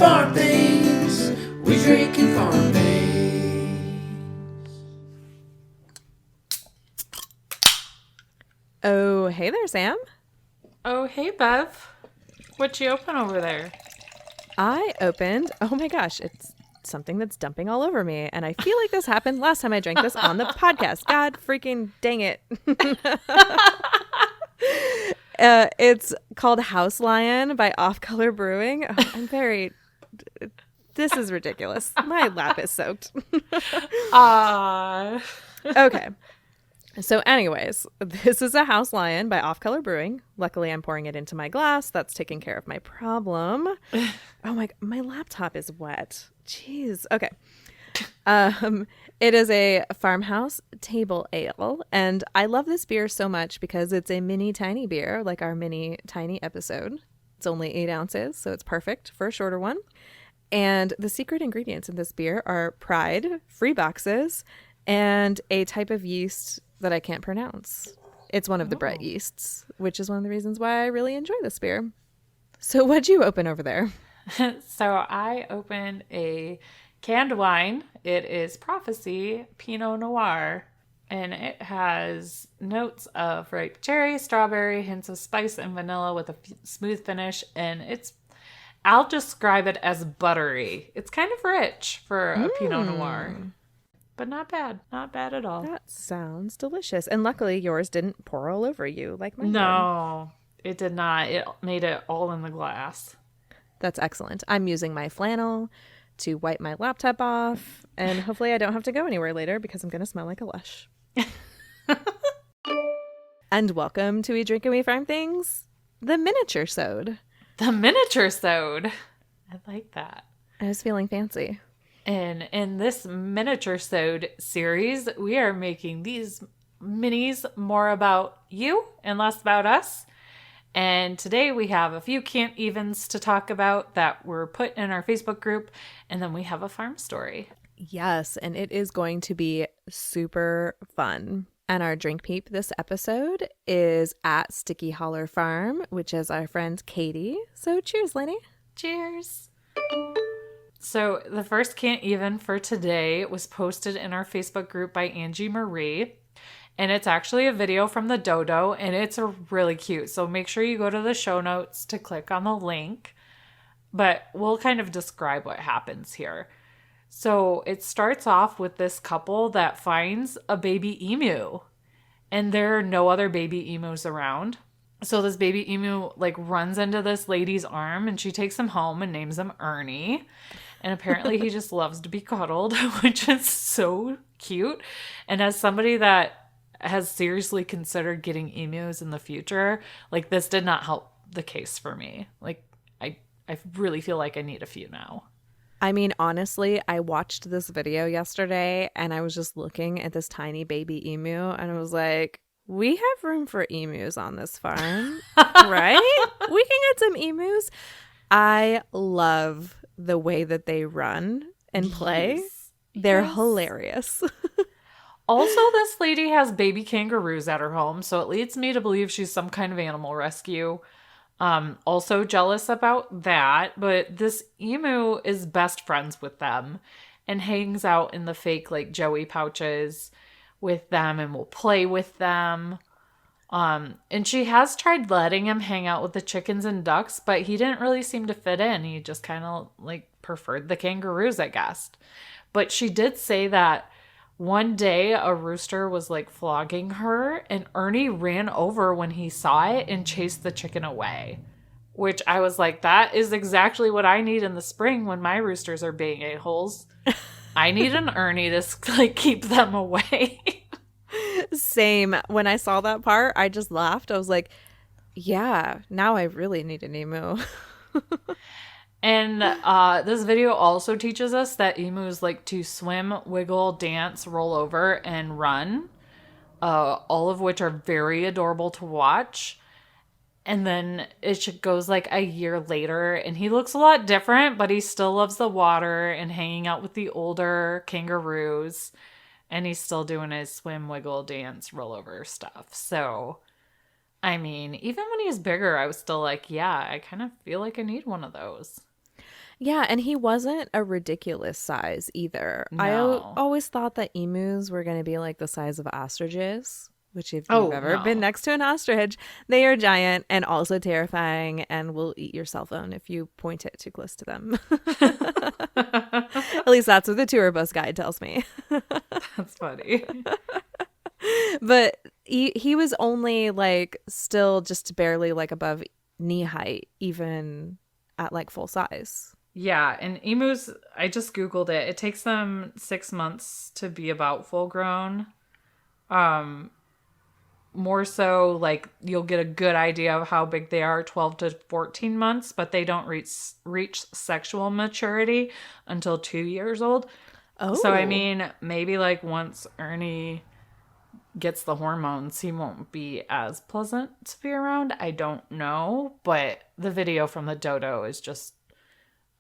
farm things. We drinking farm things. Oh, hey there, Sam. Oh, hey, Bev. What you open over there? I opened, oh my gosh, it's something that's dumping all over me. And I feel like this happened last time I drank this on the podcast. God freaking dang it. It's called House Lion by Off Color Brewing. Oh, this is ridiculous. My lap is soaked. Okay. So anyways, this is a House Lion by Off Color Brewing. Luckily, I'm pouring it into my glass. That's taking care of my problem. Oh my laptop is wet. Jeez. Okay. It is a farmhouse table ale. And I love this beer so much because it's a mini tiny beer, like our mini tiny episode. It's only 8 ounces, so it's perfect for a shorter one. And the secret ingredients in this beer are Pride, free boxes, and a type of yeast that I can't pronounce. It's one of the Brett yeasts, which is one of the reasons why I really enjoy this beer. So what'd you open over there? So I opened a canned wine. It is Prophecy Pinot Noir, and it has notes of ripe cherry, strawberry, hints of spice and vanilla with a smooth finish, and I'll describe it as buttery. It's kind of rich for a Pinot Noir. But not bad. Not bad at all. That sounds delicious. And luckily yours didn't pour all over you like mine. No, it did not. It made it all in the glass. That's excellent. I'm using my flannel to wipe my laptop off. And hopefully I don't have to go anywhere later because I'm going to smell like a lush. And welcome to We Drink and We Farm Things, the miniaturesode. The miniaturesode. I like that. I was feeling fancy. And in this miniaturesode series, we are making these minis more about you and less about us. And today we have a few Cant Evens to talk about that were put in our Facebook group. And then we have a farm story. Yes, and it is going to be super fun. And our Drink Peep this episode is at Sticky Holler Farm, which is our friend Katie. So cheers, Lenny. Cheers. So the first Cant Even for today was posted in our Facebook group by Angie Marie. And it's actually a video from the dodo, and it's really cute. So make sure you go to the show notes to click on the link. But we'll kind of describe what happens here. So it starts off with this couple that finds a baby emu. And there are no other baby emus around. So this baby emu runs into this lady's arm, and she takes him home and names him Ernie. And apparently he just loves to be cuddled, which is so cute. And as somebody that has seriously considered getting emus in the future, this did not help the case for me. I really feel like I need a few now. I mean, honestly, I watched this video yesterday and I was just looking at this tiny baby emu and I was like, we have room for emus on this farm, right? We can get some emus. I love the way that they run and play. Yes. They're hilarious. Also, this lady has baby kangaroos at her home, so it leads me to believe she's some kind of animal rescue. Also jealous about that, but this emu is best friends with them and hangs out in the fake Joey pouches with them and will play with them. And she has tried letting him hang out with the chickens and ducks, but he didn't really seem to fit in. He just kind of preferred the kangaroos, I guess. But she did say that one day a rooster was flogging her, and Ernie ran over when he saw it and chased the chicken away. Which I was like, that is exactly what I need in the spring when my roosters are being a-holes. I need an Ernie to keep them away. Same. When I saw that part, I just laughed. I was like, yeah, now I really need an emu. And this video also teaches us that emus like to swim, wiggle, dance, roll over, and run, all of which are very adorable to watch. And then it goes a year later, and he looks a lot different, but he still loves the water and hanging out with the older kangaroos. And he's still doing his swim, wiggle, dance, rollover stuff. So, I mean, even when he was bigger, I was still like, yeah, I kind of feel like I need one of those. Yeah, and he wasn't a ridiculous size either. No. Always thought that emus were going to be like the size of ostriches, which if you've Oh, ever been no. next to an ostrich, they are giant and also terrifying and will eat your cell phone if you point it too close to them. At least that's what the tour bus guide tells me. That's funny. But he was only like still just barely like above knee height, even at like full size. Yeah, and emus, I just Googled it. It takes them 6 months to be about full grown. More so, like, you'll get a good idea of how big they are 12 to 14 months, but they don't reach sexual maturity until 2 years old. Oh, So, I mean, maybe, like, once Ernie gets the hormones, he won't be as pleasant to be around. I don't know, but the video from the dodo is just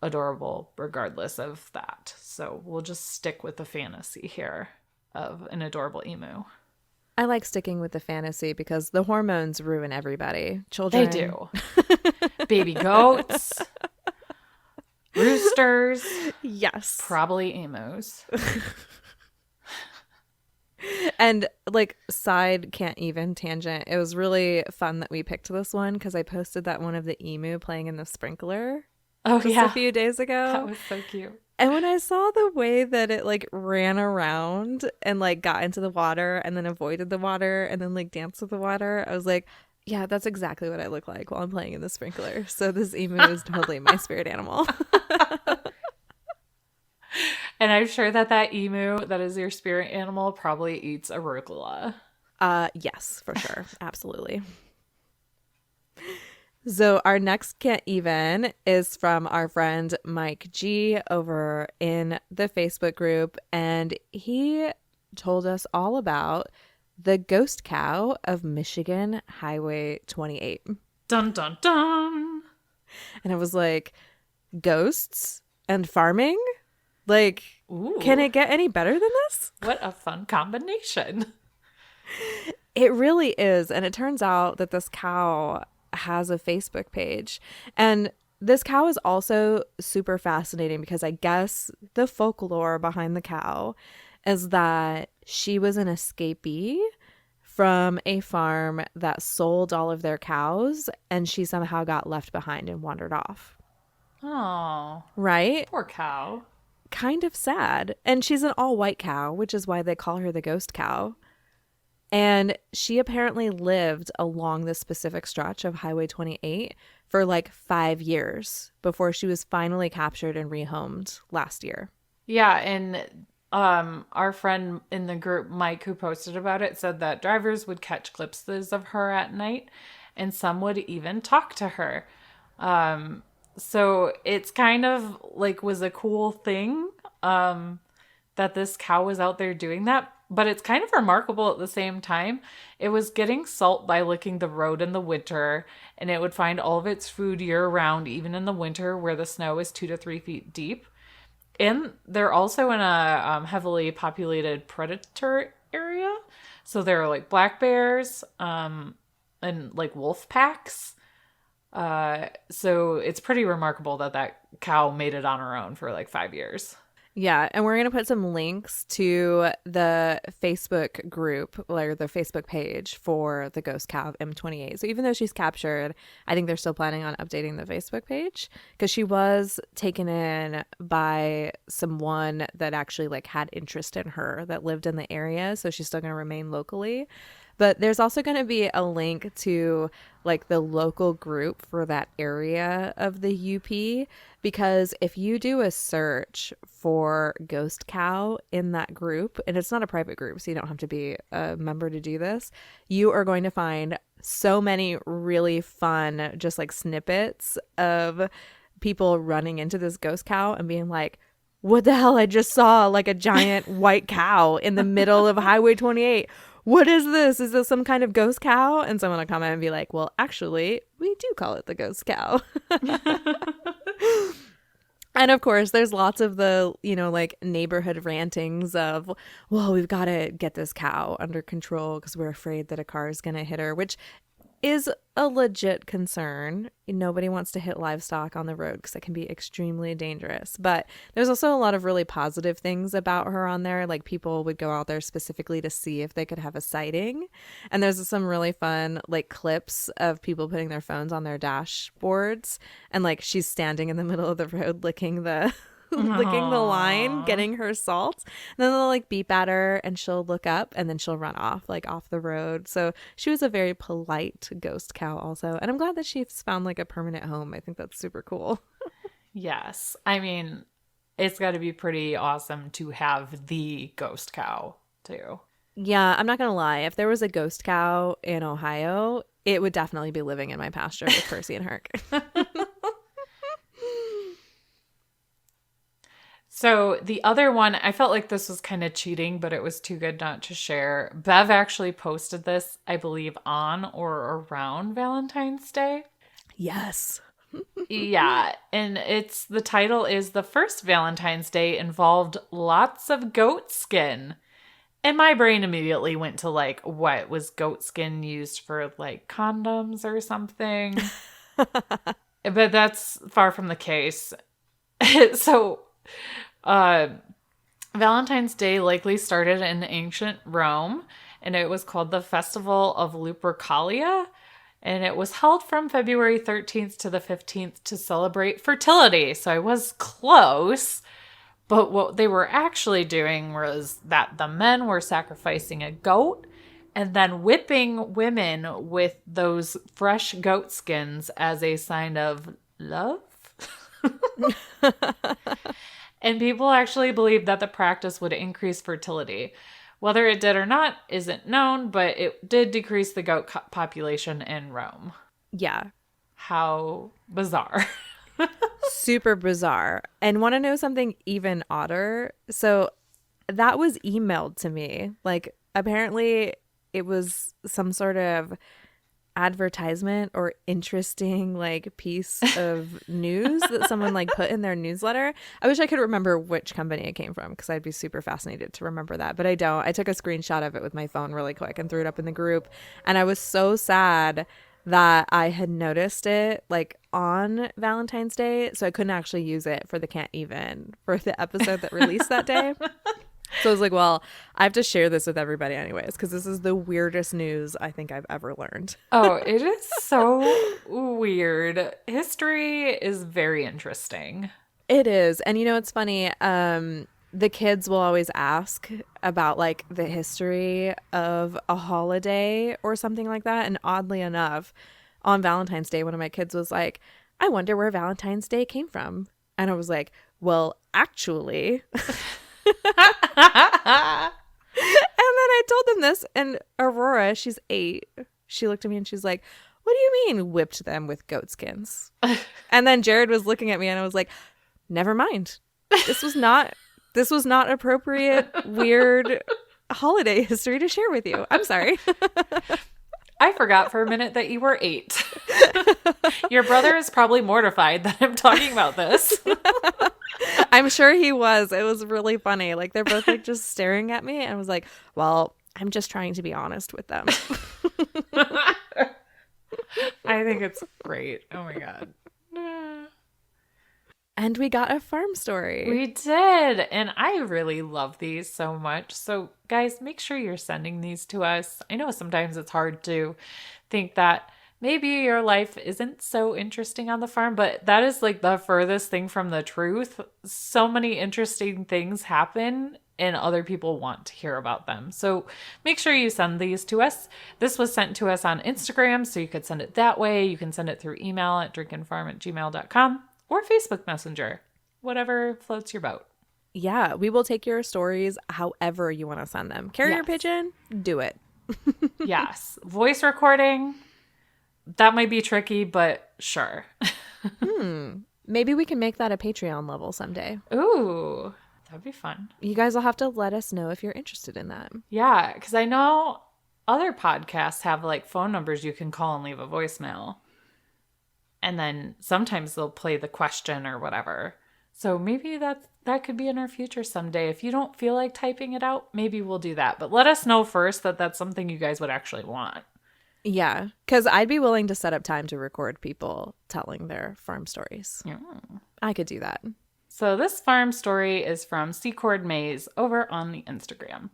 adorable regardless of that. So we'll just stick with the fantasy here of an adorable emu. I like sticking with the fantasy because the hormones ruin everybody. Children. They do. Baby goats, roosters, Yes. probably emus. And like side can't even tangent. It was really fun that we picked this one because I posted that one of the emu playing in the sprinkler Oh, just yeah. a few days ago. That was so cute. And when I saw the way that it like ran around and like got into the water and then avoided the water and then like danced with the water, I was like, yeah, that's exactly what I look like while I'm playing in the sprinkler. So this emu is totally my spirit animal. And I'm sure that emu that is your spirit animal probably eats arugula. Yes, for sure. Absolutely. So our next Can't Even is from our friend Mike G over in the Facebook group. And he told us all about the ghost cow of Michigan Highway 28. Dun, dun, dun. And I was like, ghosts and farming? Like, Ooh. can it get any better than this? What a fun combination. It really is. And it turns out that this cow has a Facebook page. And this cow is also super fascinating because I guess the folklore behind the cow is that she was an escapee from a farm that sold all of their cows and she somehow got left behind and wandered off. Oh, Right? poor cow. Kind of sad. And she's an all-white cow, which is why they call her the ghost cow. And she apparently lived along this specific stretch of Highway 28 for like 5 years before she was finally captured and rehomed last year. Yeah, and our friend in the group, Mike, who posted about it, said that drivers would catch glimpses of her at night and some would even talk to her. So it's kind of like was a cool thing that this cow was out there doing that. But it's kind of remarkable at the same time. It was getting salt by licking the road in the winter, and it would find all of its food year-round, even in the winter where the snow is 2 to 3 feet deep. And they're also in a heavily populated predator area. So there are like black bears and like wolf packs. So it's pretty remarkable that cow made it on her own for like 5 years. Yeah, and we're going to put some links to the Facebook group or the Facebook page for the ghost cow of M28. So even though she's captured, I think they're still planning on updating the Facebook page because she was taken in by someone that actually like had interest in her that lived in the area. So she's still going to remain locally. But there's also going to be a link to like the local group for that area of the UP, because if you do a search for ghost cow in that group, and it's not a private group, so you don't have to be a member to do this, you are going to find so many really fun just like snippets of people running into this ghost cow and being like, what the hell? I just saw like a giant white cow in the middle of Highway 28. What is this? Is this some kind of ghost cow? And someone will comment and be like, well, actually, we do call it the ghost cow. And of course, there's lots of the, like neighborhood rantings of, well, we've got to get this cow under control because we're afraid that a car is going to hit her, which is a legit concern. Nobody wants to hit livestock on the road because it can be extremely dangerous. But there's also a lot of really positive things about her on there. Like people would go out there specifically to see if they could have a sighting. And there's some really fun like clips of people putting their phones on their dashboards. And like she's standing in the middle of the road licking the licking the line, getting her salt. And then they'll like beep at her and she'll look up and then she'll run off like off the road. So she was a very polite ghost cow also. And I'm glad that she's found like a permanent home. I think that's super cool. Yes. I mean, it's got to be pretty awesome to have the ghost cow too. Yeah, I'm not going to lie. If there was a ghost cow in Ohio, it would definitely be living in my pasture with Percy and Herc. So the other one, I felt like this was kind of cheating, but it was too good not to share. Bev actually posted this, I believe, on or around Valentine's Day. Yes. Yeah, and the title is "The First Valentine's Day Involved Lots of Goat Skin." And my brain immediately went to like, what was goat skin used for, like condoms or something? But that's far from the case. So Valentine's Day likely started in ancient Rome, and it was called the Festival of Lupercalia, and it was held from February 13th to the 15th to celebrate fertility. So I was close, but what they were actually doing was that the men were sacrificing a goat and then whipping women with those fresh goat skins as a sign of love. And people actually believed that the practice would increase fertility. Whether it did or not isn't known, but it did decrease the goat population in Rome. Yeah. How bizarre. Super bizarre. And want to know something even odder? So that was emailed to me. Like apparently it was some sort of advertisement or interesting like piece of news that someone like put in their newsletter. I wish I could remember which company it came from because I'd be super fascinated to remember that, but I don't. I took a screenshot of it with my phone really quick and threw it up in the group, and I was so sad that I had noticed it like on Valentine's Day, so I couldn't actually use it for the Cant Even for the episode that released that day. So I was like, well, I have to share this with everybody anyways, because this is the weirdest news I think I've ever learned. Oh, it is so weird. History is very interesting. It is. And you know, it's funny. The kids will always ask about like the history of a holiday or something like that. And oddly enough, on Valentine's Day, one of my kids was like, I wonder where Valentine's Day came from. And I was like, well, actually... And then I told them this, and Aurora, she's 8. She looked at me and she's like, what do you mean whipped them with goat skins? And then Jared was looking at me and I was like, never mind. This was not appropriate, weird holiday history to share with you. I'm sorry. I forgot for a minute that you were 8. Your brother is probably mortified that I'm talking about this. I'm sure he was. It was really funny. Like they're both like just staring at me and I was like, well, I'm just trying to be honest with them. I think it's great. Oh my God. And we got a farm story. We did. And I really love these so much. So guys, make sure you're sending these to us. I know sometimes it's hard to think that maybe your life isn't so interesting on the farm, but that is like the furthest thing from the truth. So many interesting things happen and other people want to hear about them. So make sure you send these to us. This was sent to us on Instagram, so you could send it that way. You can send it through email at drinkandfarm@gmail.com or Facebook Messenger, whatever floats your boat. Yeah, we will take your stories however you want to send them. Carrier pigeon, do it. Yes. Voice recording, that might be tricky, but sure. Maybe we can make that a Patreon level someday. Ooh, that'd be fun. You guys will have to let us know if you're interested in that. Yeah, because I know other podcasts have like phone numbers you can call and leave a voicemail. And then sometimes they'll play the question or whatever. So maybe that could be in our future someday. If you don't feel like typing it out, maybe we'll do that. But let us know first that that's something you guys would actually want. Yeah, because I'd be willing to set up time to record people telling their farm stories. Yeah. I could do that. So this farm story is from Secord Maze over on the Instagram.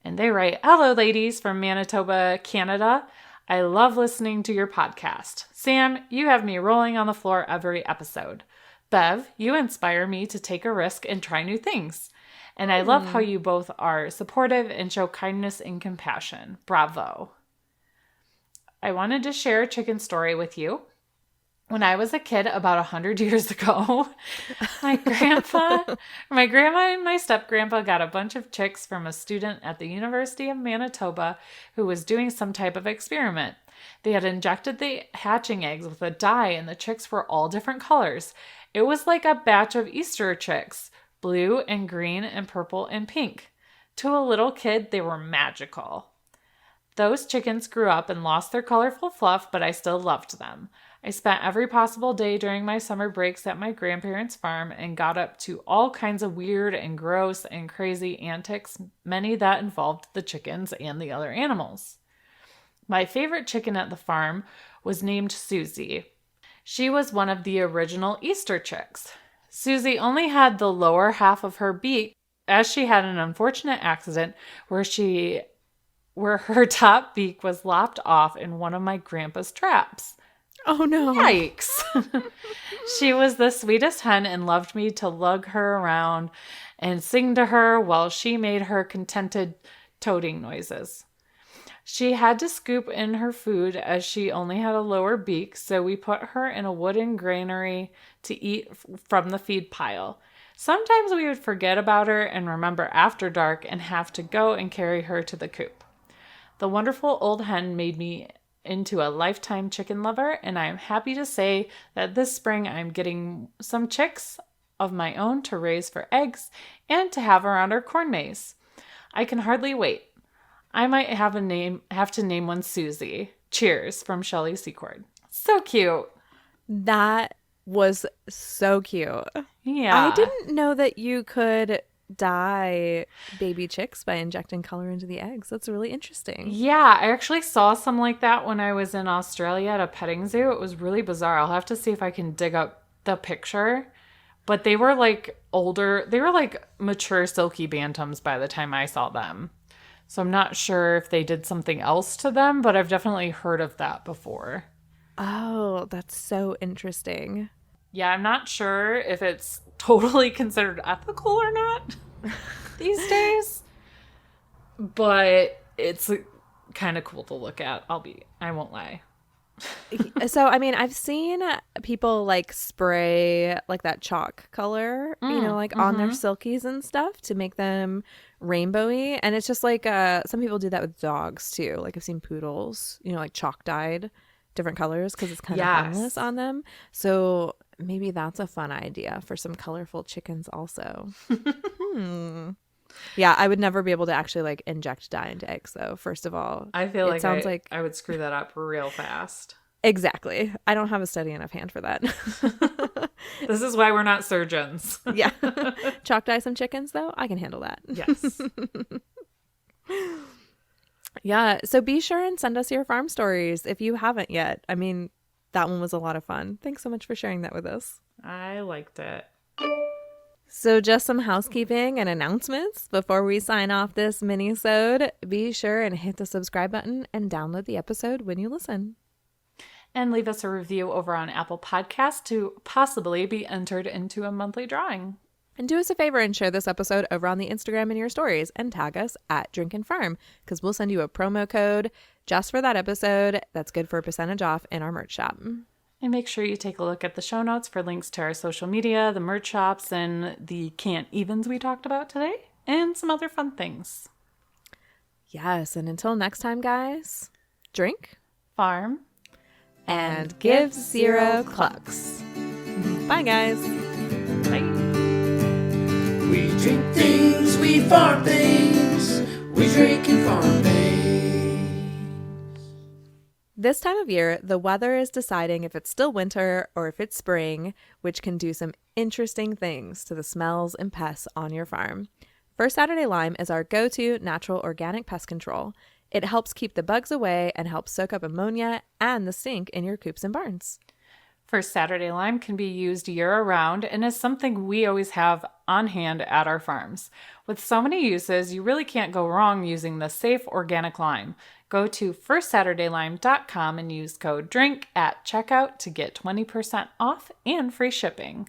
And they write, "Hello, ladies from Manitoba, Canada. I love listening to your podcast. Sam, you have me rolling on the floor every episode. Bev, you inspire me to take a risk and try new things. And I love how you both are supportive and show kindness and compassion. Bravo. I wanted to share a chicken story with you. When I was a kid about 100 years ago, my grandma and my step-grandpa got a bunch of chicks from a student at the University of Manitoba who was doing some type of experiment. They had injected the hatching eggs with a dye, and the chicks were all different colors. It was like a batch of Easter chicks, blue and green and purple and pink. To a little kid, they were magical. Those chickens grew up and lost their colorful fluff, but I still loved them. I spent every possible day during my summer breaks at my grandparents' farm and got up to all kinds of weird and gross and crazy antics, many that involved the chickens and the other animals. My favorite chicken at the farm was named Susie. She was one of the original Easter chicks. Susie only had the lower half of her beak, as she had an unfortunate accident where her top beak was lopped off in one of my grandpa's traps. Oh, no. Yikes. She was the sweetest hen and loved me to lug her around and sing to her while she made her contented toading noises. She had to scoop in her food as she only had a lower beak, so we put her in a wooden granary to eat from the feed pile. Sometimes we would forget about her and remember after dark and have to go and carry her to the coop. The wonderful old hen made me into a lifetime chicken lover, and I am happy to say that this spring I'm getting some chicks of my own to raise for eggs and to have around our corn maze. I can hardly wait. I might have to name one Susie. Cheers, from Shelley Secord. So cute. That was so cute. Yeah. I didn't know that you could dye baby chicks by injecting color into the eggs. That's really interesting. Yeah, I actually saw some like that when I was in Australia at a petting zoo. It was really bizarre. I'll have to see if I can dig up the picture. But they were like older. They were like mature silky bantams by the time I saw them. So I'm not sure if they did something else to them, but I've definitely heard of that before. Oh, that's so interesting. Yeah, I'm not sure if it's totally considered ethical or not these days, but it's kind of cool to look at. I won't lie. So, I mean, I've seen people like spray like that chalk color, like on their silkies and stuff to make them rainbowy. And it's just like some people do that with dogs too. Like I've seen poodles, like chalk dyed different colors because it's kind of harmless on them. So maybe that's a fun idea for some colorful chickens also. Yeah, I would never be able to actually like inject dye into eggs though. First of all, I feel it sounds like I would screw that up real fast. Exactly. I don't have a steady enough hand for that. This is why we're not surgeons. Yeah. Chalk dye some chickens though. I can handle that. Yes. Yeah. So be sure and send us your farm stories if you haven't yet. I mean, that one was a lot of fun. Thanks so much for sharing that with us. I liked it. So just some housekeeping and announcements before we sign off this mini-sode. Be sure and hit the subscribe button and download the episode when you listen. And leave us a review over on Apple Podcasts to possibly be entered into a monthly drawing. And do us a favor and share this episode over on the Instagram in your stories and tag us at Drink and Farm because we'll send you a promo code just for that episode that's good for a percentage off in our merch shop. And make sure you take a look at the show notes for links to our social media, the merch shops, and the Cant Evens we talked about today, and some other fun things. Yes, and until next time, guys, drink, farm, and give zero clucks. Bye, guys. Bye. We drink things, we farm things, we drink and farm things. This time of year, the weather is deciding if it's still winter or if it's spring, which can do some interesting things to the smells and pests on your farm. First Saturday Lime is our go-to natural organic pest control. It helps keep the bugs away and helps soak up ammonia and the stink in your coops and barns. First Saturday Lime can be used year-round and is something we always have on hand at our farms. With so many uses, you really can't go wrong using the safe organic lime. Go to firstsaturdaylime.com and use code DRINK at checkout to get 20% off and free shipping.